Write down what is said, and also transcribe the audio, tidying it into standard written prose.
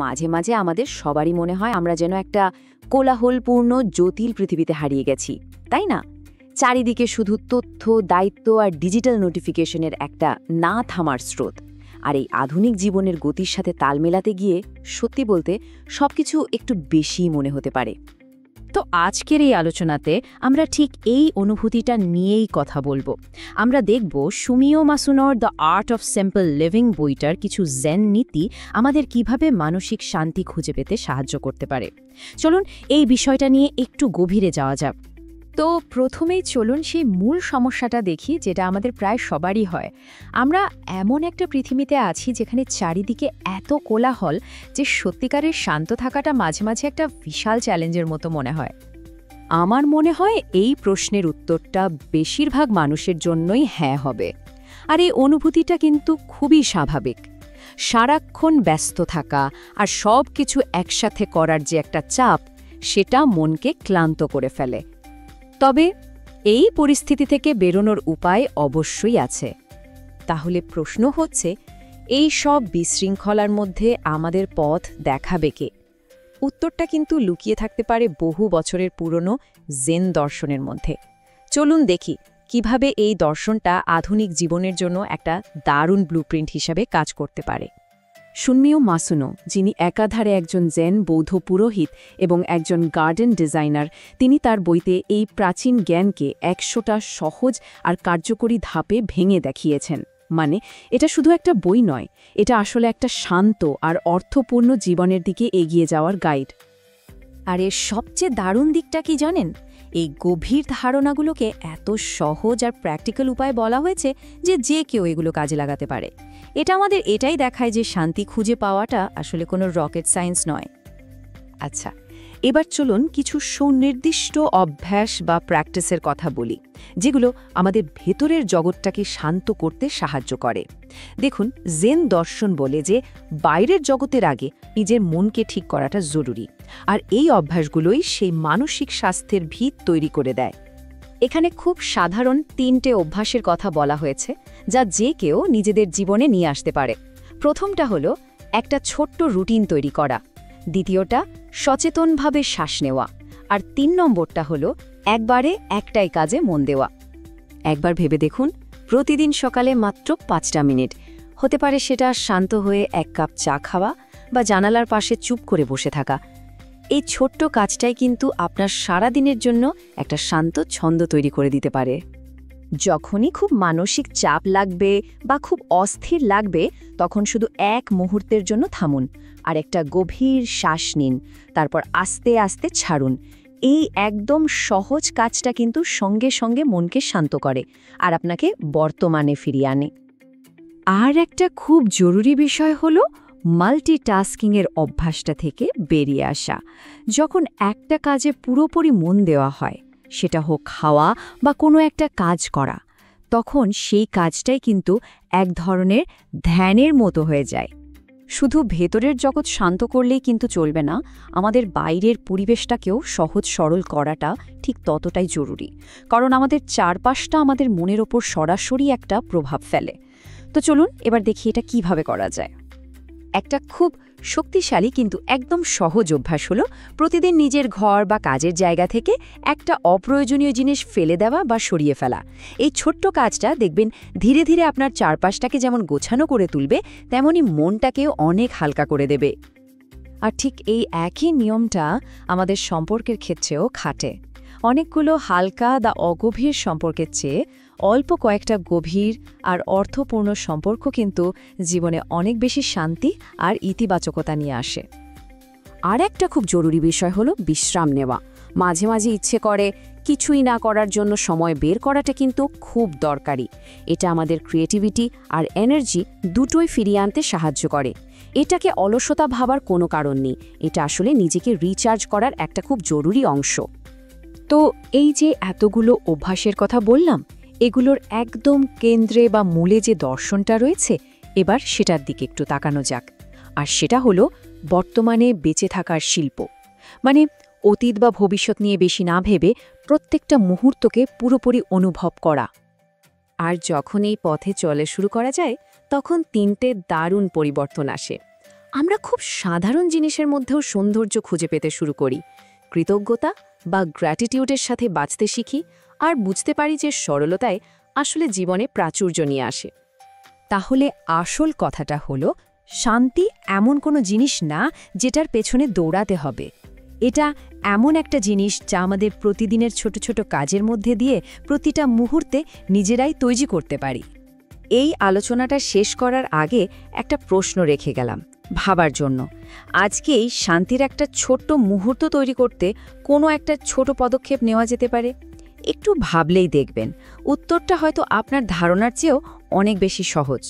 মাঝে মাঝে আমাদের সবারই মনে হয় আমরা যেন একটা কোলাহলপূর্ণ জটিল পৃথিবীতে হারিয়ে গেছি, তাই না? চারিদিকে শুধু তথ্য, দায়িত্ব আর ডিজিটাল নোটিফিকেশনের একটা না থামার স্রোত। আর এই আধুনিক জীবনের গতির সাথে তাল মেলাতে গিয়ে সত্যি বলতে সবকিছু একটু বেশিই মনে হতে পারে। তো আজকের এই আলোচনাতে আমরা ঠিক এই অনুভূতিটা নিয়েই কথা বলবো। আমরা দেখব সুমিও মাসুনোর the art of simple living বইটার কিছু জেন নীতি আমাদের কিভাবে মানসিক শান্তি খুঁজে পেতে সাহায্য করতে পারে। চলুন এই বিষয়টা নিয়ে একটু গভীরে যাওয়া যাক। তো প্রথমেই চলুন সেই মূল সমস্যাটা দেখি, যেটা আমাদের প্রায় সবারই হয়। আমরা এমন একটা পৃথিবীতে আছি যেখানে চারিদিকে এত কোলাহল যে সত্যিকারের শান্ত থাকাটা মাঝে মাঝে একটা বিশাল চ্যালেঞ্জের মতো মনে হয়। আমার মনে হয় এই প্রশ্নের উত্তরটা বেশিরভাগ মানুষের জন্যই হ্যাঁ হবে। আর এই অনুভূতিটা কিন্তু খুবই স্বাভাবিক। সারাক্ষণ ব্যস্ত থাকা আর সব কিছু একসাথে করার যে একটা চাপ, সেটা মনকে ক্লান্ত করে ফেলে। তবে এই পরিস্থিতি থেকে বেরোনোর উপায় অবশ্যই আছে। তাহলে প্রশ্ন হচ্ছে, এই সব বিশৃঙ্খলার মধ্যে আমাদের পথ দেখাবে কে? উত্তরটা কিন্তু লুকিয়ে থাকতে পারে বহু বছরের পুরনো জেন দর্শনের মধ্যে। চলুন দেখি কিভাবে এই দর্শনটা আধুনিক জীবনের জন্য একটা দারুণ ব্লুপ্রিন্ট হিসাবে কাজ করতে পারে। সুমিও মাসুনো, যিনি একাধারে একজন জেন বৌদ্ধ পুরোহিত এবং একজন গার্ডেন ডিজাইনার, তিনি তার বইতে এই প্রাচীন জ্ঞানকে ১০০টা সহজ আর কার্যকরী ধাপে ভেঙে দেখিয়েছেন। মানে এটা শুধু একটা বই নয়, এটা আসলে একটা শান্ত আর অর্থপূর্ণ জীবনের দিকে এগিয়ে যাওয়ার গাইড। আর এর সবচেয়ে দারুণ দিকটা কি জানেন? এই গভীর ধারণাগুলোকে এত সহজ আর প্র্যাকটিক্যাল উপায় বলা হয়েছে যে কেউ এগুলো কাজে লাগাতে পারে। এটা আমাদের এটাই দেখায় যে শান্তি খুঁজে পাওয়াটা আসলে কোনো রকেট সায়েন্স নয়। আচ্ছা, এবার চলুন কিছু সুনির্দিষ্ট অভ্যাস বা প্র্যাকটিসের কথা বলি, যেগুলো আমাদের ভেতরের জগৎটাকে শান্ত করতে সাহায্য করে। দেখুন, জেন দর্শন বলে যে বাইরের জগতের আগে নিজের মনকে ঠিক করাটা জরুরি, আর এই অভ্যাসগুলোই সেই মানসিক স্বাস্থ্যের ভিত তৈরি করে দেয়। এখানে খুব সাধারণ ৩টে অভ্যাসের কথা বলা হয়েছে, যা যে কেউ নিজেদের জীবনে নিয়ে আসতে পারে। প্রথমটা হলো একটা ছোট্ট রুটিন তৈরি করা, দ্বিতীয়টা সচেতনভাবে শ্বাস নেওয়া, আর ৩ নম্বরটা হলো একবারে একটাই কাজে মন দেওয়া। একবার ভেবে দেখুন, প্রতিদিন সকালে মাত্র ৫টা মিনিট, হতে পারে সেটা শান্ত হয়ে ১ কাপ চা খাওয়া বা জানালার পাশে চুপ করে বসে থাকা। এই ছোট্ট কাজটাই কিন্তু আপনার সারা দিনের জন্য একটা শান্ত ছন্দ তৈরি করে দিতে পারে। যখনই খুব মানসিক চাপ লাগবে বা খুব অস্থির লাগবে, তখন শুধু এক মুহূর্তের জন্য থামুন আর একটা গভীর শ্বাস নিন, তারপর আস্তে আস্তে ছাড়ুন। এই একদম সহজ কাজটা কিন্তু সঙ্গে সঙ্গে মনকে শান্ত করে আর আপনাকে বর্তমানে ফিরিয়ে আনে। আর একটা খুব জরুরি বিষয় হলো মাল্টিটাস্কিংয়ের অভ্যাসটা থেকে বেরিয়ে আসা। যখন একটা কাজে পুরোপুরি মন দেওয়া হয়, সেটা হোক খাওয়া বা কোনো একটা কাজ করা, তখন সেই কাজটাই কিন্তু এক ধরনের ধ্যানের মতো হয়ে যায়। শুধু ভেতরের জগৎ শান্ত করলেই কিন্তু চলবে না, আমাদের বাইরের পরিবেশটাকেও সহজ সরল করাটা ঠিক ততটাই জরুরি, কারণ আমাদের চারপাশটা আমাদের মনের ওপর সরাসরি একটা প্রভাব ফেলে। তো চলুন এবার দেখি এটা কিভাবে করা যায়। একটা খুব শক্তিশালী কিন্তু একদম সহজ অভ্যাস হলো প্রতিদিন নিজের ঘর বা কাজের জায়গা থেকে একটা অপ্রয়োজনীয় জিনিস ফেলে দেওয়া বা সরিয়ে ফেলা। এই ছোট্ট কাজটা দেখবেন ধীরে ধীরে আপনার চারপাশটাকে যেমন গোছানো করে তুলবে, তেমনি মনটাকেও অনেক হালকা করে দেবে। আর ঠিক এই একই নিয়মটা আমাদের সম্পর্কের ক্ষেত্রেও খাটে। অনেকগুলো হালকা বা অগভীর সম্পর্কের চেয়ে অল্প কয়েকটা গভীর আর অর্থপূর্ণ সম্পর্ক কিন্তু জীবনে অনেক বেশি শান্তি আর ইতিবাচকতা নিয়ে আসে। আর একটা খুব জরুরি বিষয় হলো বিশ্রাম নেওয়া। মাঝে মাঝে ইচ্ছে করে কিছুই না করার জন্য সময় বের করাটা কিন্তু খুব দরকারি। এটা আমাদের ক্রিয়েটিভিটি আর এনার্জি দুটোই ফিরিয়ে আনতে সাহায্য করে। এটাকে অলসতা ভাবার কোনো কারণ নেই, এটা আসলে নিজেকে রিচার্জ করার একটা খুব জরুরি অংশ। তো এই যে এতগুলো অভ্যাসের কথা বললাম, এগুলোর একদম কেন্দ্রে বা মূলে যে দর্শনটা রয়েছে, এবার সেটার দিকে একটু তাকানো যাক। আর সেটা হলো বর্তমানে বেঁচে থাকার শিল্প। মানে অতীত বা ভবিষ্যৎ নিয়ে বেশি না ভেবে প্রত্যেকটা মুহূর্তকে পুরোপুরি অনুভব করা। আর যখন এই পথে চলে শুরু করা যায়, তখন 3টে দারুণ পরিবর্তন আসে। আমরা খুব সাধারণ জিনিসের মধ্যেও সৌন্দর্য খুঁজে পেতে শুরু করি, কৃতজ্ঞতা বা গ্র্যাটিটিউডের সাথে বাঁচতে শিখি, আর বুঝতে পারি যে সরলতায় আসলে জীবনে প্রাচুর্য নিয়ে আসে। তাহলে আসল কথাটা হলো, শান্তি এমন কোনো জিনিস না যেটার পেছনে দৌড়াতে হবে। এটা এমন একটা জিনিস যা আমাদের প্রতিদিনের ছোট ছোট কাজের মধ্যে দিয়ে প্রতিটা মুহূর্তে নিজেরাই তৈরি করতে পারি। এই আলোচনাটা শেষ করার আগে একটা প্রশ্ন রেখে গেলাম ভাবার জন্য। আজকেই শান্তির একটা ছোট্ট মুহূর্ত তৈরি করতে কোনো একটা ছোট পদক্ষেপ নেওয়া যেতে পারে। একটু ভাবলেই দেখবেন উত্তরটা হয়তো আপনার ধারণার চেয়েও অনেক বেশি সহজ।